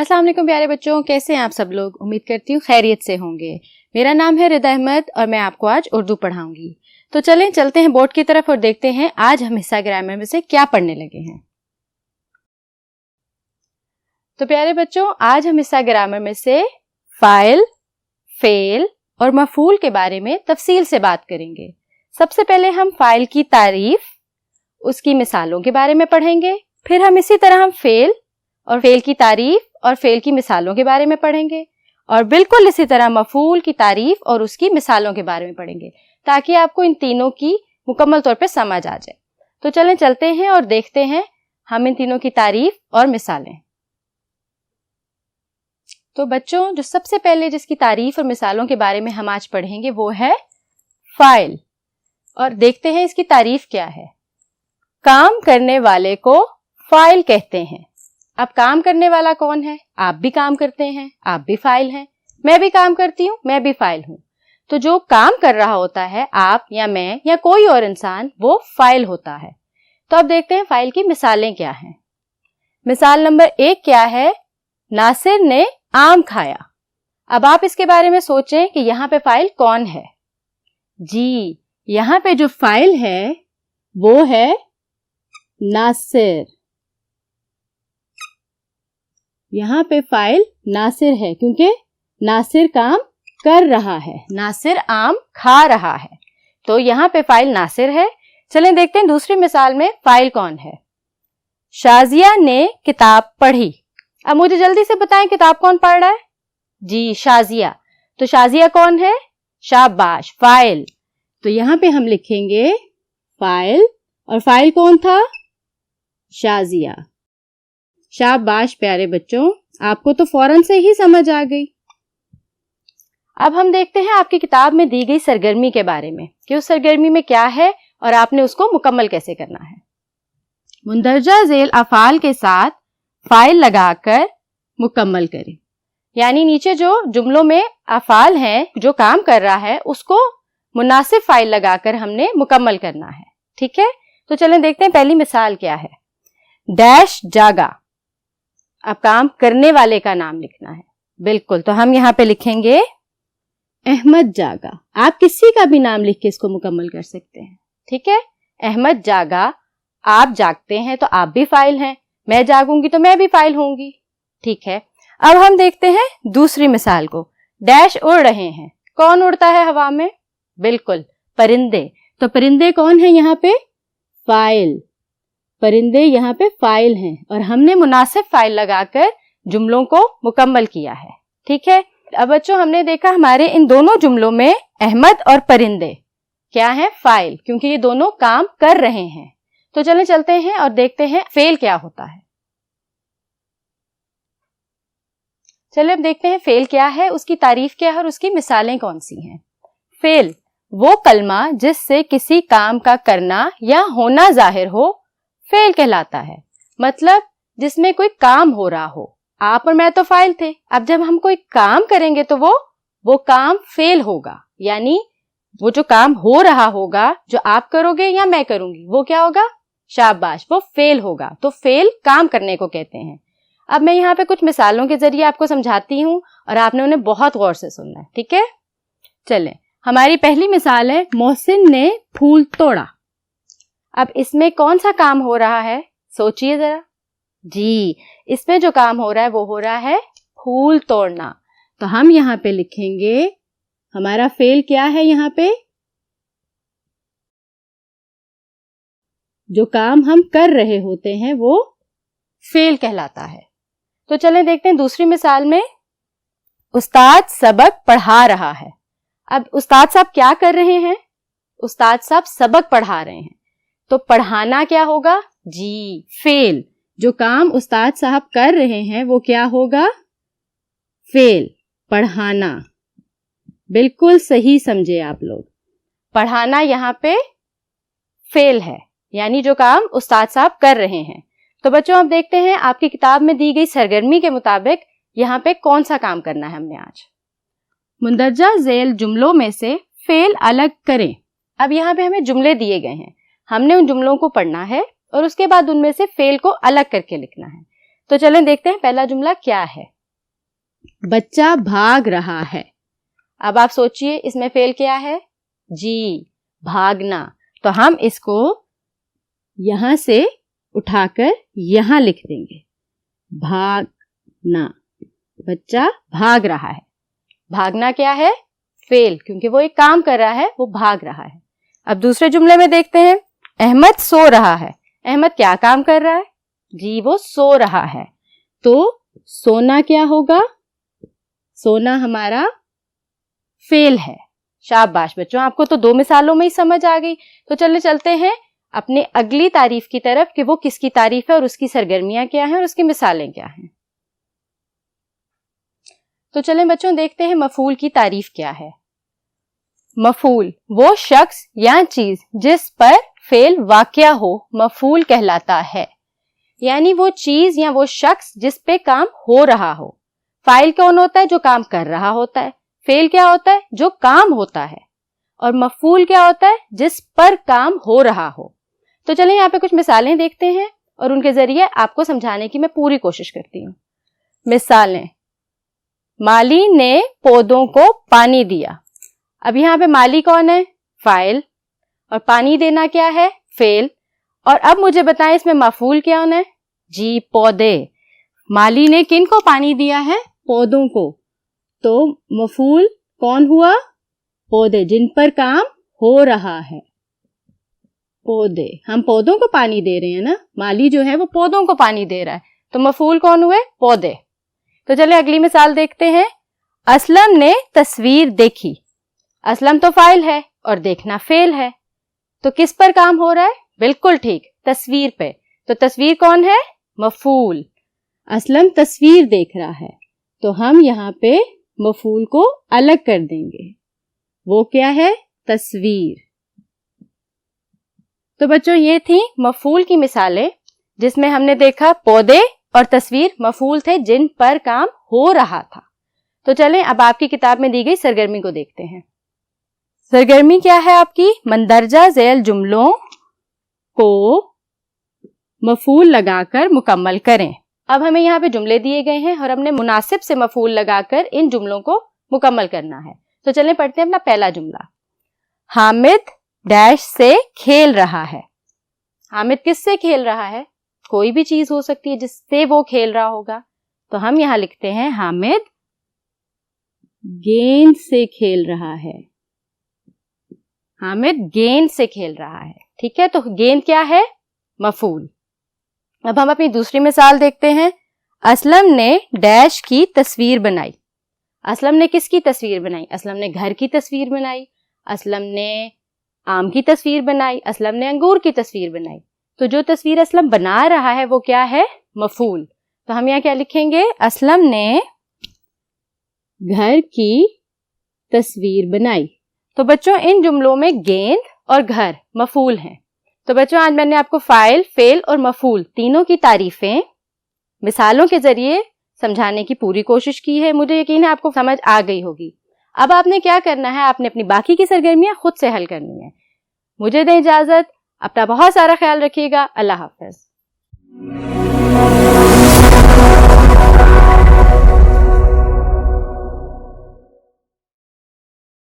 अस्सलाम वालेकुम प्यारे बच्चों, कैसे हैं आप सब लोग। उम्मीद करती हूँ खैरियत से होंगे। मेरा नाम है रिदा अहमद और मैं आपको आज उर्दू पढ़ाऊंगी। तो चलते हैं बोर्ड की तरफ और देखते हैं आज हम हिस्सा ग्रामर में से क्या पढ़ने लगे हैं। तो प्यारे बच्चों, आज हम हिस्सा ग्रामर में से फाइल, फेल और मफूल के बारे में तफसील से बात करेंगे। सबसे पहले हम फाइल की तारीफ, उसकी मिसालों के बारे में पढ़ेंगे। फिर हम इसी तरह हम फेल और फेल की तारीफ और फेल की मिसालों के बारे में पढ़ेंगे, और बिल्कुल इसी तरह मफूल की तारीफ और उसकी मिसालों के बारे में पढ़ेंगे, ताकि आपको इन तीनों की मुकम्मल तौर पे समझ आ जाए। तो चलते हैं और देखते हैं हम इन तीनों की तारीफ और मिसालें। तो बच्चों, जो सबसे पहले जिसकी तारीफ और मिसालों के बारे में हम आज पढ़ेंगे वो है फाइल। और देखते हैं इसकी तारीफ क्या है। काम करने वाले को फाइल कहते हैं। अब काम करने वाला कौन है? आप भी काम करते हैं, आप भी फाइल हैं। मैं भी काम करती हूँ, मैं भी फाइल हूँ। तो जो काम कर रहा होता है, आप या मैं या कोई और इंसान, वो फाइल होता है। तो अब देखते हैं फाइल की मिसालें क्या हैं। मिसाल नंबर 1 क्या है? नासिर ने आम खाया। अब आप इसके बारे में सोचें कि यहाँ पे फाइल कौन है। जी, यहाँ पे जो फाइल है वो है नासिर। यहाँ पे फाइल नासिर है क्योंकि नासिर काम कर रहा है, नासिर आम खा रहा है। तो यहाँ पे फाइल नासिर है। चलें देखते हैं दूसरी मिसाल में फाइल कौन है। शाजिया ने किताब पढ़ी। अब मुझे जल्दी से बताएं किताब कौन पढ़ रहा है? जी, शाजिया। तो शाजिया कौन है? शाबाश, फाइल। तो यहाँ पे हम लिखेंगे फाइल, और फाइल कौन था? शाजिया। शाबाश प्यारे बच्चों, आपको तो फौरन से ही समझ आ गई। अब हम देखते हैं आपकी किताब में दी गई सरगर्मी के बारे में कि उस सरगर्मी में क्या है और आपने उसको मुकम्मल कैसे करना है। मुंदरजा झेल अफ़ाल के साथ फाइल लगाकर मुकम्मल करें। यानी नीचे जो जुमलों में अफ़ाल हैं, जो काम कर रहा है, उसको मुनासिब फाइल लगाकर हमने मुकम्मल करना है। ठीक है, तो चलें देखते हैं पहली मिसाल क्या है। डैश जागा। अब काम करने वाले का नाम लिखना है। बिल्कुल, तो हम यहाँ पे लिखेंगे अहमद जागा। आप किसी का भी नाम लिख के इसको मुकम्मल कर सकते हैं। ठीक है, अहमद जागा। आप जागते हैं तो आप भी फाइल हैं, मैं जागूंगी तो मैं भी फाइल होंगी। ठीक है, अब हम देखते हैं दूसरी मिसाल को। डैश उड़ रहे हैं। कौन उड़ता है हवा में? बिल्कुल, परिंदे। तो परिंदे कौन है यहाँ पे? फाइल। परिंदे यहाँ पे फाइल हैं और हमने मुनासिब फाइल लगाकर जुमलों को मुकम्मल किया है। ठीक है, अब बच्चों हमने देखा हमारे इन दोनों जुमलों में अहमद और परिंदे क्या है? फाइल, क्योंकि ये दोनों काम कर रहे हैं। तो चलते हैं और देखते हैं फेल क्या होता है। चलिए अब देखते हैं फेल क्या है, उसकी तारीफ क्या है और उसकी मिसालें कौन सी हैं। फेल वो कलमा जिससे किसी काम का करना या होना जाहिर हो, फेल कहलाता है। मतलब जिसमें कोई काम हो रहा हो। आप और मैं तो फाइल थे, अब जब हम कोई काम करेंगे तो वो काम फेल होगा। यानी वो जो काम हो रहा होगा, जो आप करोगे या मैं करूंगी, वो क्या होगा? शाबाश, वो फेल होगा। तो फेल काम करने को कहते हैं। अब मैं यहाँ पे कुछ मिसालों के जरिए आपको समझाती हूँ और आपने उन्हें बहुत गौर से सुनना है। ठीक है, चलें। हमारी पहली मिसाल है, मोहसिन ने फूल तोड़ा। अब इसमें कौन सा काम हो रहा है? सोचिए जरा। जी, इसमें जो काम हो रहा है वो हो रहा है फूल तोड़ना। तो हम यहाँ पे लिखेंगे हमारा फेल क्या है? यहाँ पे जो काम हम कर रहे होते हैं वो फेल कहलाता है। तो चलें देखते हैं दूसरी मिसाल में। उस्ताद सबक पढ़ा रहा है। अब उस्ताद साहब क्या कर रहे हैं? उस्ताद साहब सबक पढ़ा रहे हैं। तो पढ़ाना क्या होगा? जी, फेल। जो काम उस्ताद साहब कर रहे हैं वो क्या होगा? फेल, पढ़ाना। बिल्कुल सही समझे आप लोग। पढ़ाना यहाँ पे फेल है, यानी जो काम उस्ताद साहब कर रहे हैं। तो बच्चों अब देखते हैं आपकी किताब में दी गई सरगर्मी के मुताबिक यहाँ पे कौन सा काम करना है हमने आज। मुंदरजा झेल जुमलों में से फेल अलग करें। अब यहाँ पे हमें जुमले दिए गए हैं, हमने उन जुमलों को पढ़ना है और उसके बाद उनमें से फेल को अलग करके लिखना है। तो चलें देखते हैं पहला जुमला क्या है। بچہ بھاگ رہا ہے. اب آپ سوچئے اس میں فعل کیا ہے؟ جی بھاگنا. تو ہم اس کو یہاں سے اٹھا کر یہاں لکھ دیں گے. بھاگنا. بچہ بھاگ رہا ہے. بھاگنا کیا ہے؟ فعل، کیونکہ وہ ایک کام کر رہا ہے، وہ بھاگ رہا ہے. اب دوسرے جملے میں دیکھتے ہیں. احمد سو رہا ہے. احمد کیا کام کر رہا ہے؟ جی وہ سو رہا ہے. تو سونا کیا ہوگا؟ سونا ہمارا فعل ہے. شاباش بچوں، آپ کو تو 2 مثالوں میں ہی سمجھ آ گئی. تو چلتے ہیں اپنے اگلی تعریف کی طرف کہ وہ کس کی تعریف ہے اور اس کی سرگرمیاں کیا ہیں اور اس کی مثالیں کیا ہیں. تو چلیں بچوں دیکھتے ہیں مفعول کی تعریف کیا ہے. مفعول وہ شخص یا چیز جس پر فعل واقع ہو مفعول کہلاتا ہے. یعنی وہ چیز یا وہ شخص جس پہ کام ہو رہا ہو. فاعل کون ہوتا ہے؟ جو کام کر رہا ہوتا ہے. فعل کیا ہوتا ہے؟ جو کام ہوتا ہے. اور مفعول کیا ہوتا ہے؟ جس پر کام ہو رہا ہو. تو چلیں یہاں پہ کچھ مثالیں دیکھتے ہیں اور ان کے ذریعے آپ کو سمجھانے کی میں پوری کوشش کرتی ہوں. مثالیں. مالی نے پودوں کو پانی دیا. اب یہاں پہ مالی کون ہے؟ فاعل. اور پانی دینا کیا ہے؟ فعل. اور اب مجھے بتائیں اس میں مفعول کون ہے؟ جی پودے. مالی نے کن کو پانی دیا ہے؟ پودوں کو. تو مفعول کون ہوا؟ پودے، جن پر کام ہو رہا ہے. پودے، ہم پودوں کو پانی دے رہے ہیں نا. مالی جو ہے وہ پودوں کو پانی دے رہا ہے. تو مفعول کون ہوئے؟ پودے. تو چلیں اگلی مثال دیکھتے ہیں. اسلم نے تصویر دیکھی. اسلم تو فاعل ہے اور دیکھنا فعل ہے. تو کس پر کام ہو رہا ہے؟ بالکل ٹھیک، تصویر پہ. تو تصویر کون ہے؟ مفعول. اسلم تصویر دیکھ رہا ہے. تو ہم یہاں پہ مفعول کو الگ کر دیں گے. وہ کیا ہے؟ تصویر. تو بچوں یہ تھی مفعول کی مثالیں جس میں ہم نے دیکھا پودے اور تصویر مفعول تھے جن پر کام ہو رہا تھا. تو چلیں اب آپ کی کتاب میں دی گئی سرگرمی کو دیکھتے ہیں. سرگرمی کیا ہے آپ کی؟ مندرجہ ذیل جملوں کو مفعول لگا کر مکمل کریں. اب ہمیں یہاں پہ جملے دیے گئے ہیں اور ہم نے مناسب سے مفعول لگا کر ان جملوں کو مکمل کرنا ہے. تو چلیں پڑھتے ہیں اپنا پہلا جملہ. حامد ڈیش سے کھیل رہا ہے. حامد کس سے کھیل رہا ہے؟ کوئی بھی چیز ہو سکتی ہے جس سے وہ کھیل رہا ہوگا. تو ہم یہاں لکھتے ہیں حامد گیند سے کھیل رہا ہے. حامد گیند سے کھیل رہا ہے. ٹھیک ہے، تو گیند کیا ہے؟ مفعول. اب ہم اپنی دوسری مثال دیکھتے ہیں. اسلم نے ڈیش کی تصویر بنائی. اسلم نے کس کی تصویر بنائی؟ اسلم نے گھر کی تصویر بنائی. اسلم نے آم کی تصویر بنائی. اسلم نے انگور کی تصویر بنائی. تو جو تصویر اسلم بنا رہا ہے وہ کیا ہے؟ مفعول. تو ہم یہاں کیا لکھیں گے؟ اسلم نے گھر کی تصویر بنائی. تو بچوں ان جملوں میں گیند اور گھر مفعول ہیں. تو بچوں آج میں نے آپ کو فاعل، فعل اور مفعول تینوں کی تعریفیں مثالوں کے ذریعے سمجھانے کی پوری کوشش کی ہے. مجھے یقین ہے آپ کو سمجھ آ گئی ہوگی. اب آپ نے کیا کرنا ہے؟ آپ نے اپنی باقی کی سرگرمیاں خود سے حل کرنی ہے. مجھے دیں اجازت. اپنا بہت سارا خیال رکھیے گا. اللہ حافظ.